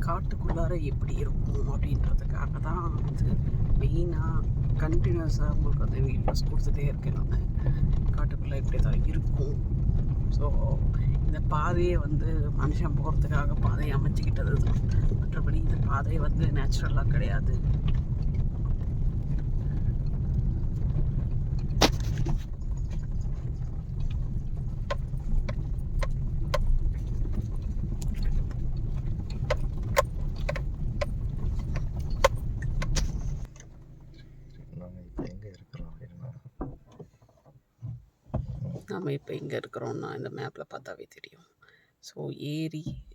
காட்டுக்குள்ளார எப்படி இருக்கும் அப்படின்றதுக்காக தான் வந்து மெயினாக கண்டினியூஸாக உங்களுக்கு வந்து வீடியோஸ் கொடுத்துட்டே இருக்கேன். நான் காட்டுக்குள்ளே இப்படி தான் இருக்கும். ஸோ இந்த பாதையை வந்து மனுஷன் போகிறதுக்காக பாதையை அமைச்சிக்கிட்டது தான். மற்றபடி இந்த பாதை வந்து நேச்சுரலாக கிடையாது. நம்ம இப்போ எங்கே இருக்கிறோம்னா இந்த மேப்பில் பார்த்தாவே தெரியும். ஸோ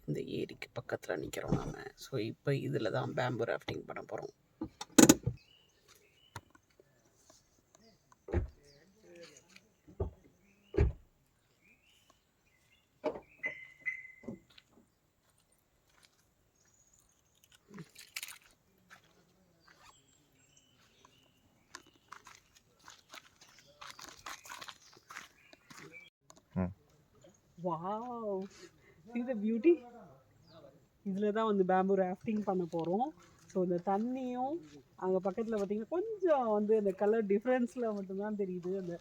இந்த ஏரிக்கு பக்கத்தில் நிற்கிறோம் நம்ம. ஸோ இப்போ இதில் தான் பேம்பு ராஃப்டிங் பண்ண போகிறோம். Wow, see the beauty. இதில் தான் வந்து பேம்பு ராஃப்டிங் பண்ண போகிறோம். ஸோ இந்த தண்ணியும் அங்கே பக்கத்தில் பார்த்திங்கன்னா கொஞ்சம் வந்து அந்த கலர் டிஃப்ரென்ஸில் மட்டும்தான் தெரியுது. அந்த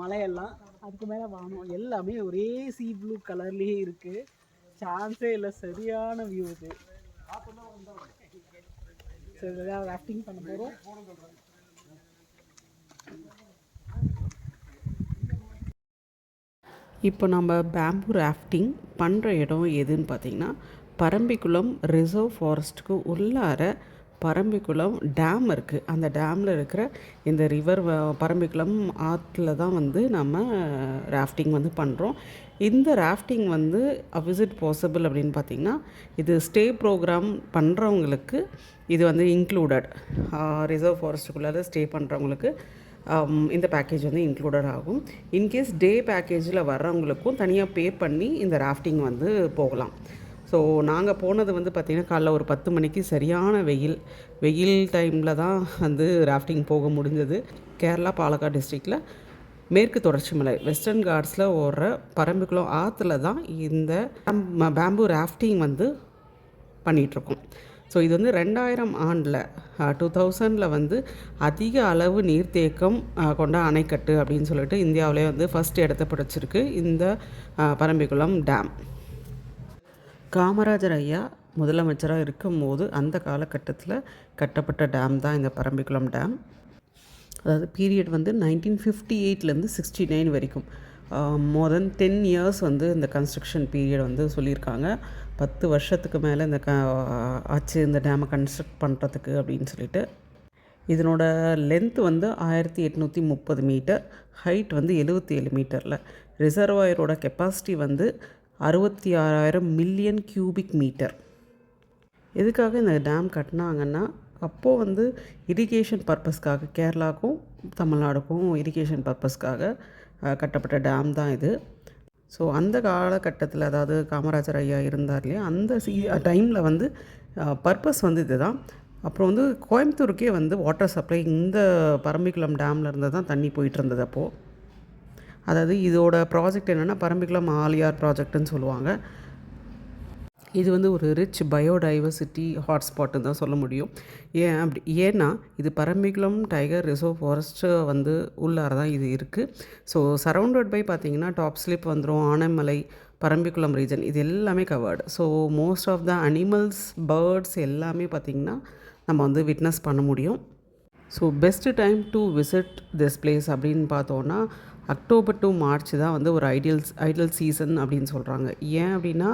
மலையெல்லாம் அதுக்கு மேலே வானம் எல்லாமே ஒரே சீ ப்ளூ கலர்லேயே இருக்குது. சான்ஸே இல்லை, சரியான வியூ இது. ஸோ இதில் தான் ராஃப்டிங் பண்ண போகிறோம். இப்போ நம்ம பேம்பு ராஃப்டிங் பண்ணுற இடம் எதுன்னு பார்த்திங்கன்னா பரம்பிக்குளம் ரிசர்வ் ஃபாரஸ்ட்டுக்கு உள்ளார பரம்பிக்குளம் டேம் இருக்குது. அந்த டேமில் இருக்கிற இந்த ரிவர் பரம்பிக்குளம் ஆற்றுல தான் வந்து நம்ம ராஃப்டிங் வந்து பண்ணுறோம். இந்த ராஃப்டிங் வந்து விசிட் பாசிபிள் அப்படின்னு பார்த்திங்கன்னா இது ஸ்டே ப்ரோக்ராம் பண்ணுறவங்களுக்கு இது வந்து இன்க்ளூடட். ரிசர்வ் ஃபாரஸ்ட்டுக்குள்ளார ஸ்டே பண்ணுறவங்களுக்கு இந்த பேக்கேஜ் வந்து இன்க்ளூடட் ஆகும். இன்கேஸ் டே பேக்கேஜில் வர்றவங்களுக்கும் தனியாக பே பண்ணி இந்த ராஃப்டிங் வந்து போகலாம். ஸோ நாங்கள் போனது வந்து பார்த்திங்கன்னா காலைல ஒரு 10 மணிக்கு சரியான வெயில் டைமில் தான் வந்து ராஃப்டிங் போக முடிஞ்சது. கேரளா பாலக்காடு டிஸ்ட்ரிக்டில் மேற்கு தொடர்ச்சி மலை வெஸ்டர்ன் காட்ஸில் ஓடுற பரம்பிக்குளம் ஆற்றுல தான் இந்த பேம்பு ராஃப்டிங் வந்து பண்ணிகிட்ருக்கோம். ஸோ இது வந்து 2000 ஆண்டில் 2000 வந்து அதிக அளவு நீர்த்தேக்கம் கொண்ட அணைக்கட்டு அப்படின்னு சொல்லிட்டு இந்தியாவிலே வந்து ஃபஸ்ட் இடத்த பிடிச்சிருக்கு இந்த பரம்பிக்குளம் டேம். காமராஜர் ஐயா முதலமைச்சராக இருக்கும்போது அந்த காலகட்டத்தில் கட்டப்பட்ட டேம் தான் இந்த பரம்பிக்குளம் டேம். அதாவது பீரியட் வந்து 1958லேருந்து 69 வரைக்கும் மோர் தென் 10 இயர்ஸ் வந்து இந்த கன்ஸ்ட்ரக்ஷன் பீரியட் வந்து சொல்லியிருக்காங்க. 10 வருஷத்துக்கு மேலே இந்த ஆச்சு இந்த டேமை கன்ஸ்ட்ரக்ட் பண்ணுறதுக்கு அப்படின்னு சொல்லிட்டு. இதனோட லென்த் வந்து 1830 மீட்டர், ஹைட் வந்து 77 மீட்டரில். ரிசர்வாயரோட கெப்பாசிட்டி வந்து 66,000 மில்லியன் கியூபிக் மீட்டர். எதுக்காக இந்த டேம் கட்டினாங்கன்னா அப்போது வந்து இரிகேஷன் பர்பஸ்க்காக கேரளாவுக்கும் தமிழ்நாடுக்கும் இரிகேஷன் பர்பஸ்க்காக கட்டப்பட்ட டேம் தான் இது. ஸோ அந்த காலகட்டத்தில் அதாவது காமராஜர் ஐயா இருந்தார் இல்லையா, அந்த டைமில் வந்து பர்பஸ் வந்து இது தான். அப்புறம் வந்து கோயம்புத்தூருக்கே வந்து வாட்டர் சப்ளை இந்த பரம்பிக்குளம் டேமில் இருந்து தான் தண்ணி போயிட்டு இருந்தது அப்போது. அதாவது இதோட ப்ராஜெக்ட் என்னென்னா பரம்பிக்குளம் ஆலியார் ப்ராஜெக்ட்டுன்னு சொல்லுவாங்க. இது வந்து ஒரு ரிச் பயோடைவர்சிட்டி ஹாட்ஸ்பாட்டுன்னு தான் சொல்ல முடியும். ஏன்னா இது பரம்பிக்குளம் டைகர் ரிசர்வ் ஃபாரஸ்ட்டு வந்து உள்ளார தான் இது இருக்குது. ஸோ சரௌண்டட் பை பார்த்திங்கன்னா டாப் ஸ்லிப் வந்துடும், ஆனைமலை, பரம்பிக்குளம் ரீஜன் இது எல்லாமே covered. So most of the animals, birds எல்லாமே பார்த்திங்கன்னா நம்ம வந்து விட்னஸ் பண்ண முடியும். So best time to visit this place அப்படின்னு பார்த்தோன்னா அக்டோபர் டு மார்ச் தான் வந்து ஒரு ஐடியல் சீசன் அப்படின்னு சொல்கிறாங்க. ஏன் அப்படின்னா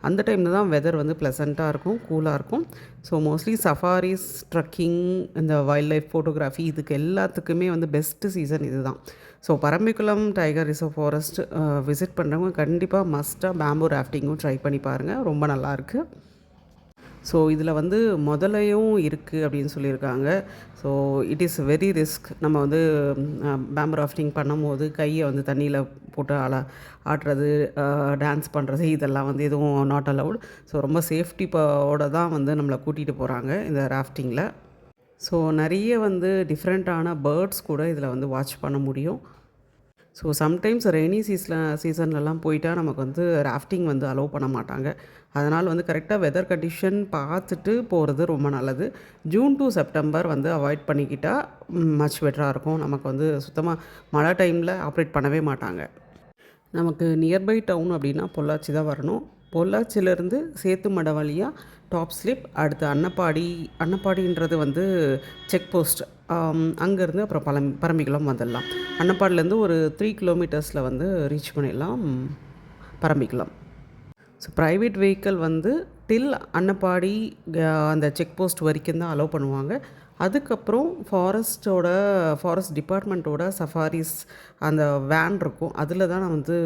அந்த டைமில் தான் வெதர் வந்து ப்ளசண்ட்டாக இருக்கும், கூலாக இருக்கும். ஸோ மோஸ்ட்லி சஃபாரிஸ், ட்ரக்கிங், இந்த வைல்ட் லைஃப் ஃபோட்டோகிராஃபி இதுக்கு எல்லாத்துக்குமே வந்து பெஸ்ட்டு சீசன் இது தான். So Parambikulam tiger reserve forest visit பண்ணுறவங்க கண்டிப்பாக மஸ்ட்டாக பேம்பு ராஃப்டிங்கும் ட்ரை பண்ணி பாருங்கள், ரொம்ப நல்லாயிருக்கு. ஸோ இதில் வந்து முதலையும் இருக்குது அப்படின்னு சொல்லியிருக்காங்க. So it is very risk. நம்ம வந்து பேம்பு ராஃப்டிங் பண்ணும்போது கையை வந்து தண்ணியில் போட்டு ஆட்டுறது, டான்ஸ் பண்ணுறது இதெல்லாம் வந்து எதுவும் நாட் அலவுட். ஸோ ரொம்ப சேஃப்டியோட தான் வந்து நம்மளை கூட்டிகிட்டு போகிறாங்க இந்த ராஃப்டிங்கில். ஸோ நிறைய வந்து டிஃப்ரெண்ட்டான பேர்ட்ஸ் கூட இதில் வந்து வாட்ச் பண்ண முடியும். ஸோ சம்டைம்ஸ் ரெய்னி சீசன்லலாம் போயிட்டா நமக்கு வந்து ராஃப்டிங் வந்து அலோவ் பண்ண மாட்டாங்க. அதனால் வந்து கரெக்டாக வெதர் கண்டிஷன் பார்த்துட்டு போகிறது ரொம்ப நல்லது. ஜூன் டு செப்டம்பர் வந்து அவாய்ட் பண்ணிக்கிட்டால் மச் பெட்டராக இருக்கும். நமக்கு வந்து சுத்தமாக மழை டைமில் ஆப்ரேட் பண்ணவே மாட்டாங்க. நமக்கு நியர்பை டவுன் அப்படின்னா பொள்ளாச்சி தான் வரணும். பொள்ளாச்சியிலேருந்து சேத்துமடை வழியாக டாப் ஸ்லிப், அடுத்து அன்னப்பாடின்றது வந்து செக் போஸ்ட். அங்கேருந்து அப்புறம் பரம்பிக்குளம் வந்துடலாம். அன்னப்பாடிலேருந்து ஒரு 3 கிலோமீட்டர்ஸில் வந்து ரீச் பண்ணிடலாம் பரம்பிக்குளம். ஸோ ப்ரைவேட் வெஹிக்கிள் வந்து டில் அன்னப்பாடி அந்த செக் போஸ்ட் வரைக்கும் தான் அலோவ் பண்ணுவாங்க. அதுக்கப்புறம் ஃபாரஸ்ட் டிபார்ட்மெண்ட்டோட சஃபாரிஸ் அந்த வேன் இருக்கும், அதில் தான் வந்து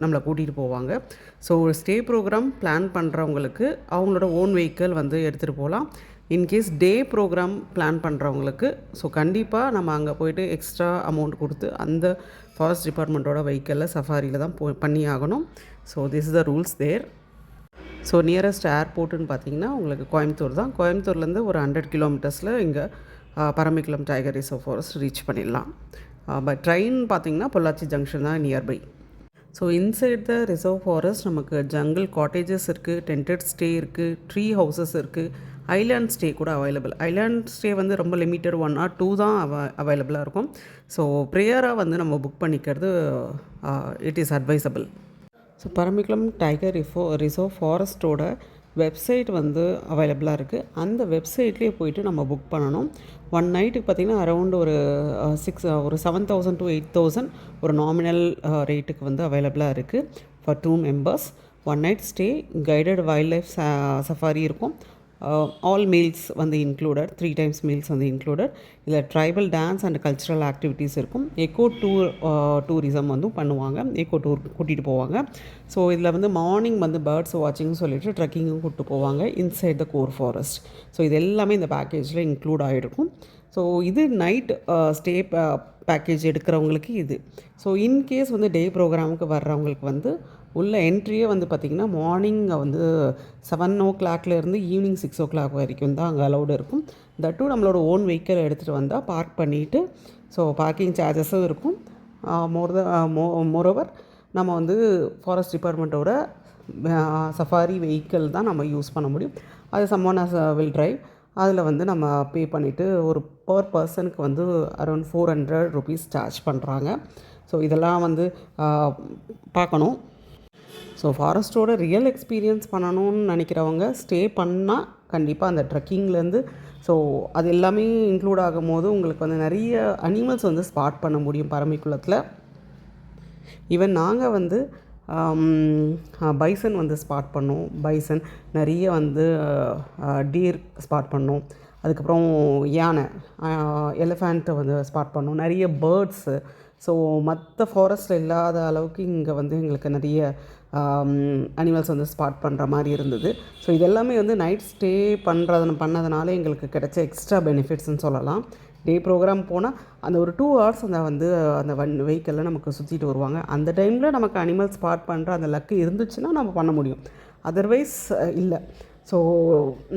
நம்மளை கூட்டிகிட்டு போவாங்க. ஸோ ஸ்டே ப்ரோக்ராம் பிளான் பண்ணுறவங்களுக்கு அவங்களோட ஓன் வெஹிக்கிள் வந்து எடுத்துகிட்டு போகலாம். இன்கேஸ் டே ப்ரோக்ராம் பிளான் பண்ணுறவங்களுக்கு ஸோ கண்டிப்பாக நம்ம அங்கே போய்ட்டு எக்ஸ்ட்ரா அமௌண்ட் கொடுத்து அந்த ஃபாரஸ்ட் டிபார்ட்மெண்ட்டோட வெஹிக்கிளில் சஃபாரியில் தான் பண்ணி ஆகணும். So this is the rules there. So nearest ஏர்போர்ட்டுன்னு பார்த்தீங்கன்னா உங்களுக்கு கோயம்புத்தூர் தான். கோயம்புத்தூர்லேருந்து ஒரு 100 கிலோமீட்டர்ஸில் இங்கே Parambikulam tiger reserve forest reach பண்ணிடலாம். பட் ட்ரெயின் பார்த்திங்கன்னா பொள்ளாச்சி ஜங்ஷன் தான் nearby. So inside the reserve forest நமக்கு ஜங்கிள் காட்டேஜஸ் இருக்குது, டென்டட் ஸ்டே இருக்குது, ட்ரீ ஹவுசஸ் இருக்குது, ஐலாண்ட் ஸ்டே கூட அவைலபிள். ஐலாண்ட் ஸ்டே வந்து ரொம்ப லிமிட்டட் 1 or 2 தான் அவைலபிளாக இருக்கும். ஸோ ப்ரேயராக வந்து நம்ம புக் பண்ணிக்கிறது it is advisable. So Parambikulam tiger reserve ஃபாரஸ்ட்டோட வெப்சைட் வந்து அவைலபிளாக இருக்குது. அந்த வெப்சைட்லேயே போய்ட்டு நம்ம புக் பண்ணணும். 1 நைட்டுக்கு பார்த்திங்கன்னா அரௌண்ட் ஒரு 7,000 to 8,000 ஒரு நாமினல் ரேட்டுக்கு வந்து அவைலபிளாக இருக்குது for 2 members. 1 night stay, guided wild life safari இருக்கும். ஆல் மீல்ஸ் வந்து இன்க்ளூடட், 3 times மீல்ஸ் வந்து இன்க்ளூடட். இதில் tribal dance and cultural activities இருக்கும். எக்கோ டூரிசம் வந்து பண்ணுவாங்க, எக்கோ டூர் கூட்டிகிட்டு போவாங்க. ஸோ இதில் வந்து மார்னிங் வந்து பேர்ட்ஸ் வாட்சிங்னு சொல்லிட்டு ட்ரெக்கிங்கும் கூப்பிட்டு போவாங்க inside the core forest. So இது எல்லாமே இந்த பேக்கேஜில் இன்க்ளூட் ஆகிருக்கும். ஸோ இது நைட் ஸ்டே பேக்கேஜ் எடுக்கிறவங்களுக்கு இது. ஸோ இன்கேஸ் வந்து டே ப்ரோக்ராமுக்கு வர்றவங்களுக்கு வந்து உள்ள என்ட்ரியே வந்து பார்த்திங்கன்னா மார்னிங் வந்து 7 o'clockலேருந்து ஈவினிங் 6 o'clock வரைக்கும் தான் அங்கே அலௌடு இருக்கும். தட்டும் நம்மளோட ஓன் வெஹிக்கிள் எடுத்துகிட்டு வந்தால் பார்க் பண்ணிவிட்டு, ஸோ பார்க்கிங் சார்ஜஸும் இருக்கும். மோரோவர் நம்ம வந்து ஃபாரஸ்ட் டிபார்ட்மெண்ட்டோட சஃபாரி வெஹிக்கிள் தான் நம்ம யூஸ் பண்ண முடியும். அது சம்மோன் வில் ட்ரைவ். அதில் வந்து நம்ம பே பண்ணிவிட்டு ஒரு பர் பர்சனுக்கு வந்து அரௌண்ட் 400 rupees சார்ஜ் பண்ணுறாங்க. ஸோ இதெல்லாம் வந்து பார்க்கணும். ஸோ ஃபாரஸ்ட்டோட ரியல் எக்ஸ்பீரியன்ஸ் பண்ணணும்னு நினைக்கிறவங்க ஸ்டே பண்ணால் கண்டிப்பாக அந்த ட்ரெக்கிங்லேருந்து ஸோ அது எல்லாமே இன்க்ளூட் ஆகும் போது உங்களுக்கு வந்து நிறைய அனிமல்ஸ் வந்து ஸ்பாட் பண்ண முடியும் பரம்பிக்குளத்தில். ஈவன் நாங்கள் வந்து பைசன் வந்து ஸ்பாட் பண்ணோம். பைசன் நிறைய வந்து டீர் ஸ்பாட் பண்ணோம். அதுக்கப்புறம் யானை, எலிஃபேண்ட்டை வந்து ஸ்பாட் பண்ணோம். நிறைய பேர்ட்ஸு. ஸோ மற்ற ஃபாரஸ்ட்டில் இல்லாத அளவுக்கு இங்கே வந்து எங்களுக்கு நிறைய அனிமல்ஸ் வந்து ஸ்பாட் பண்ணுற மாதிரி இருந்தது. ஸோ இதெல்லாமே வந்து நைட் ஸ்டே பண்ணதுனால எங்களுக்கு கிடைச்ச எக்ஸ்ட்ரா பெனிஃபிட்ஸ்ன்னு சொல்லலாம். டே ப்ரோக்ராம் போனால் அந்த ஒரு 2 hours அந்த வெஹிக்கிளில் நமக்கு சுற்றிட்டு வருவாங்க. அந்த டைமில் நமக்கு அனிமல் ஸ்பாட் பண்ணுற அந்த லக்கு இருந்துச்சுன்னா நம்ம பண்ண முடியும், அதர்வைஸ் இல்லை. ஸோ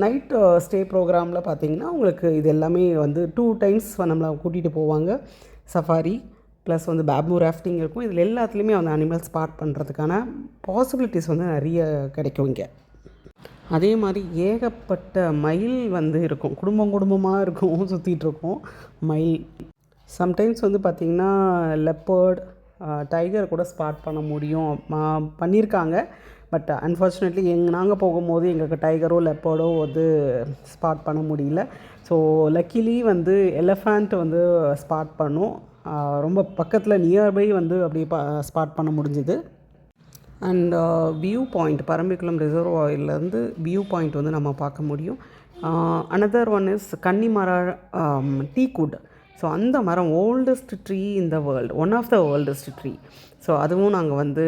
நைட் ஸ்டே ப்ரோக்ராமில் பார்த்திங்கன்னா உங்களுக்கு இது எல்லாமே வந்து 2 times நம்மளை கூட்டிகிட்டு போவாங்க. சஃபாரி ப்ளஸ் வந்து பேம்பூ ராஃப்டிங் இருக்கும். இதில் எல்லாத்துலேயுமே வந்து அனிமல் ஸ்பாட் பண்ணுறதுக்கான பாசிபிலிட்டிஸ் வந்து நிறைய கிடைக்கும் இங்கே. அதே மாதிரி ஏகப்பட்ட மயில் வந்து இருக்கும், குடும்பமாக இருக்கும், சுற்றிட்டுருக்கோம் மயில். சம்டைம்ஸ் வந்து பார்த்திங்கன்னா லெப்பர்ட், டைகர் கூட ஸ்பாட் பண்ண முடியும், பண்ணியிருக்காங்க. பட் அன்ஃபார்ச்சுனேட்லி நாங்கள் போகும்போது எங்களுக்கு டைகரோ லெப்பர்டோ வந்து ஸ்பாட் பண்ண முடியல. ஸோ லக்கிலி வந்து எலிஃபண்ட் வந்து ஸ்பாட் பண்ணோம். ரொம்ப பக்கத்தில் நியர்பை வந்து அப்படியே ஸ்பாட் பண்ண முடிஞ்சுது. அண்ட் வியூ பாயிண்ட், பரம்பிக்குளம் ரிசர்வாயர்லேருந்து வியூ பாயிண்ட் வந்து நம்ம பார்க்க முடியும். அனதர் ஒன் இஸ் கன்னிமர டீக்குட். ஸோ அந்த மரம் oldest tree in the world, one of the oldest tree. So அதுவும் நாங்கள் வந்து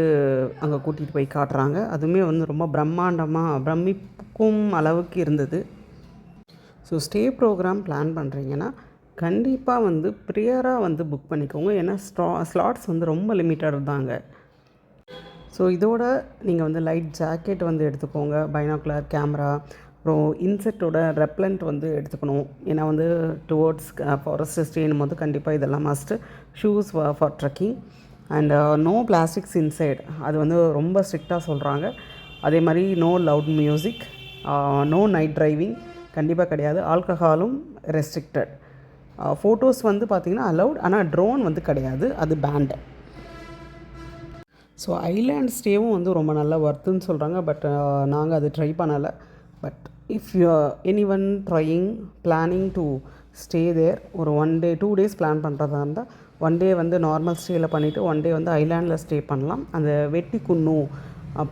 அங்கே கூட்டிகிட்டு போய் காட்டுறாங்க. அதுவுமே வந்து ரொம்ப பிரமிக்கும் அளவுக்கு இருந்தது. ஸோ ஸ்டே ப்ரோக்ராம் பிளான் பண்ணுறீங்கன்னா கண்டிப்பாக வந்து ப்ரியராக வந்து புக் பண்ணிக்கோங்க. ஏன்னா ஸ்லாட்ஸ் வந்து ரொம்ப லிமிட்டட் தாங்க. ஸோ இதோட நீங்கள் வந்து லைட் ஜாக்கெட் வந்து எடுத்துக்கோங்க, பைனாக்குலர் கேமரா, அப்புறம் இன்செக்டோட ரெப்லண்ட் வந்து எடுத்துக்கணும். ஏன்னா வந்து டுவோர்ட்ஸ் ஃபாரஸ்ட் ஸ்டேனும் போது கண்டிப்பாக இதெல்லாம் must. Shoes for trekking. And no plastics inside, அது வந்து ரொம்ப ஸ்ட்ரிக்டாக சொல்கிறாங்க. அதே மாதிரி no loud music, no night driving கண்டிப்பாக கிடையாது. ஆல்கஹாலும் ரெஸ்ட்ரிக்டட். ஃபோட்டோஸ் வந்து பார்த்திங்கன்னா அலவுட், ஆனால் ட்ரோன் வந்து கிடையாது, அது பேண்டு. ஸோ ஐலேண்ட் ஸ்டேவும் வந்து ரொம்ப நல்லா ஒர்த்துன்னு சொல்கிறாங்க. பட் நாங்கள் அது ட்ரை பண்ணலை. But if you anyone trying planning to stay there, ஒரு 1 day 2 days பிளான் பண்ணுறதா இருந்தால் 1 day வந்து நார்மல் ஸ்டேயில் பண்ணிவிட்டு 1 day வந்து ஐலேண்டில் ஸ்டே பண்ணலாம். அந்த வெட்டிக்குன்னு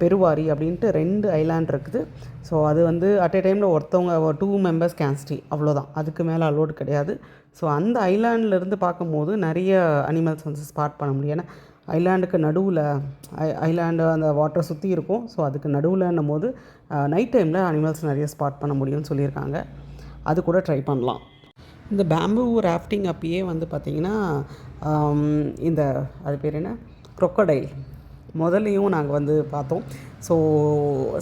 பெருவாரி அப்படின்ட்டு 2 ஐலேண்ட் இருக்குது. ஸோ அது வந்து அட் எ டைமில் ஒருத்தவங்க 2 members கேன் ஸ்டே, அவ்வளோதான். அதுக்கு மேலே அலோடு கிடையாது. ஸோ அந்த ஐலேண்ட்லேருந்து பார்க்கும்போது நிறைய அனிமல்ஸ் வந்து ஸ்பாட் பண்ண முடியும். ஏன்னா ஐலேண்டுக்கு நடுவில் ஐலேண்டு அந்த வாட்டரை சுற்றி இருக்கும். ஸோ அதுக்கு நடுவில்ன்னும் போது நைட் டைமில் அனிமல்ஸ் நிறைய ஸ்பாட் பண்ண முடியும்னு சொல்லியிருக்காங்க. அது கூட ட்ரை பண்ணலாம். இந்த பேம்பு ராஃப்டிங் அப்பயே வந்து பார்த்திங்கன்னா இந்த அது பேர் என்ன, க்ரொக்கடைல் முதல்லையும் நாங்கள் வந்து பார்த்தோம். ஸோ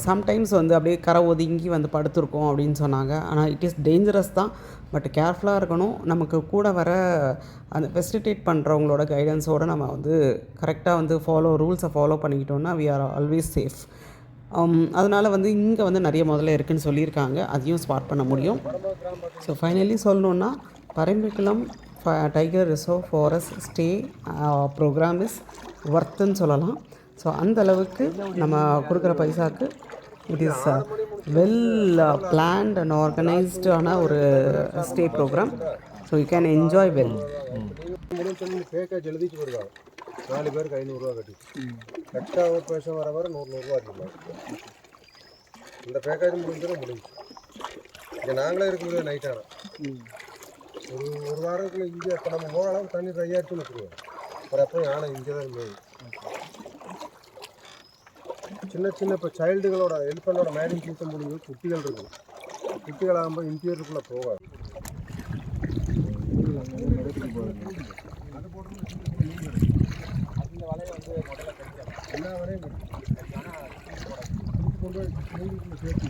சம்டைம்ஸ் வந்து அப்படியே கரை ஒதுங்கி வந்து படுத்துருக்கோம் அப்படின்னு சொன்னாங்க. ஆனால் இட் இஸ் டேஞ்சரஸ் தான். பட் கேர்ஃபுல்லாக இருக்கணும். நமக்கு கூட வர அந்த ஃபெசிலிட்டேட் பண்ணுறவங்களோட கைடன்ஸோடு நம்ம வந்து கரெக்டாக வந்து ரூல்ஸை ஃபாலோ பண்ணிக்கிட்டோன்னா வி ஆர் ஆல்வேஸ் சேஃப். அதனால் வந்து இங்கே வந்து நிறைய முதல்ல இருக்குதுன்னு சொல்லியிருக்காங்க. அதையும் ஸ்பாட் பண்ண முடியும். ஸோ ஃபைனலி சொல்லணுன்னா Parambikulam tiger reserve forest stay programme is ஒர்த்துன்னு சொல்லலாம். ஸோ அந்த அளவுக்கு நம்ம கொடுக்குற பைசாவுக்கு it is well planned and ஆர்கனைஸ்டான ஒரு stay programme. So you can enjoy well. Package எழுதிட்டு வருவாங்க 4 பேருக்கு 500 ரூபா கட்டி, கரெக்டாக பேச வர 100 ரூபா இருக்கலாம். இந்த பேக்கேஜ் முடிஞ்சு இங்கே நாங்களே இருக்க முடியாது. நைட் ஆனால் ஒரு வாரத்துக்குள்ள இங்கே இப்போ நம்ம போகிற அளவுக்கு தண்ணி ட்ரை ஆகிடுச்சுன்னு வச்சுருவோம். அப்புறம் எப்போ யானை இங்கே தான் இருந்தது. சின்ன இப்போ சைல்டுகளோட எலிஃபண்டோட மேடிங் சீசன் முடிஞ்சு குட்டிகள் இருக்குது. குட்டிகள் ஆகும்போது இன்டீரியருக்குள்ளே போகாது. அந்த வலையை வந்து முதல்ல கிடைக்காது, எல்லா வலையும் கொண்டு போய் சேர்த்து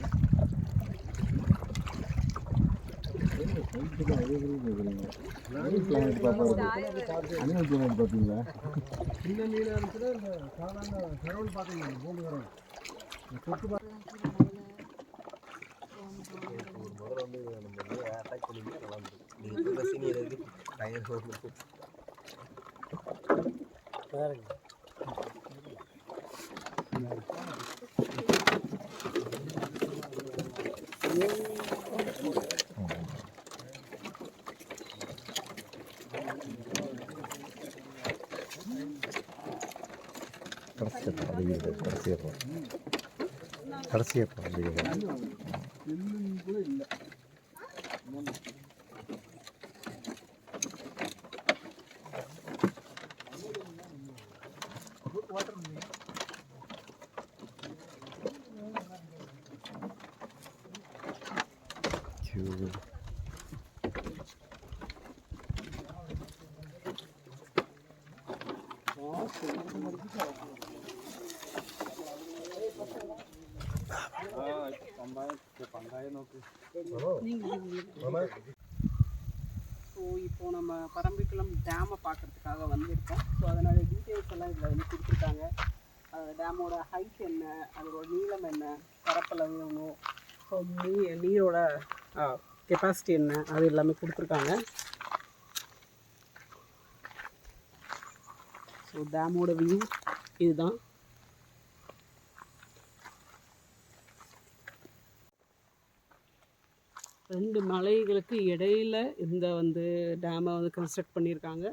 பார்த்தீங்களா? சின்ன மீனாக இருந்துச்சுன்னா இந்த சாதாரண சரவல் பார்த்தீங்கன்னா பூமி வரும் சொத்து முதல்ல வந்து நம்ம அட்டாக் பண்ணிங்க நல்லா இருந்தது. சீனியர் டயர் பாருங்க. ஸோ இப்போது நம்ம பரம்பிக்குளம் டேமை பார்க்குறதுக்காக வந்திருக்கோம். ஸோ அதனோட டீட்டெயில்ஸ் எல்லாம் இதில் வந்து கொடுத்துருக்காங்க. டேமோட ஹைட் என்ன, அதோட நீளம் என்ன, பரப்பளவு எவ்வளோ, ஸோ நீரோட கெப்பாசிட்டி என்ன, அது எல்லாமே கொடுத்துருக்காங்க. ஸோ டேமோட வியூ இதுதான். ரெண்டு மலைகளுக்கு இடையில் இந்த வந்து டேமை வந்து கன்ஸ்ட்ரக்ட் பண்ணியிருக்காங்க.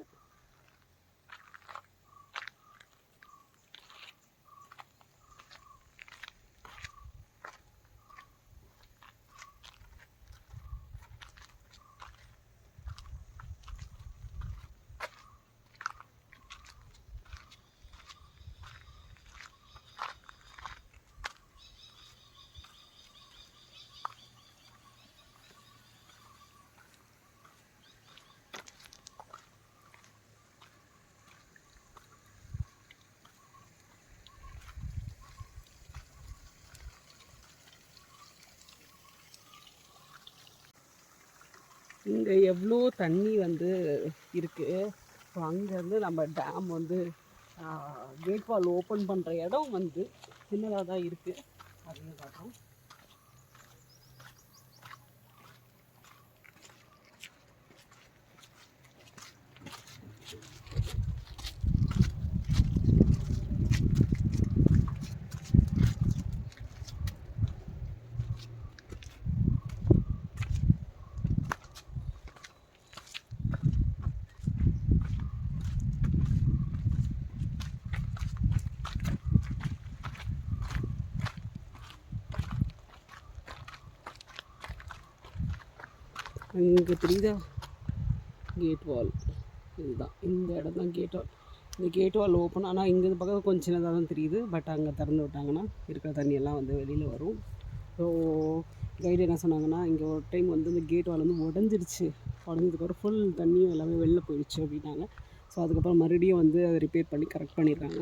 இங்கே எவ்வளோ தண்ணி வந்து இருக்குது. ஸோ அங்கேருந்து நம்ம டேம் வந்து கேட் வால் ஓப்பன் பண்ணுற இடம் வந்து சின்னதாக தான் இருக்குது. அதையும் காட்டுறோம். அங்கே தெரியுதா கேட் வால்? இதுதான், இந்த இடம் தான் கேட் வால். இந்த கேட் வால் ஓப்பன், ஆனால் இங்கே பக்கம் கொஞ்சம் சின்னதாக தான் தெரியுது. பட் அங்கே திறந்து விட்டாங்கன்னா இருக்கிற தண்ணியெல்லாம் வந்து வெளியில் வரும். ஸோ கைடு என்ன சொன்னாங்கன்னா, இங்கே ஒரு டைம் வந்து இந்த கேட் வால் வந்து உடஞ்சதுக்கப்புறம் ஃபுல் தண்ணியும் எல்லாமே வெளில போயிடுச்சு அப்படின்னாங்க. ஸோ அதுக்கப்புறம் மறுபடியும் வந்து அதை ரிப்பேர் பண்ணி கரெக்ட் பண்ணிடுறாங்க.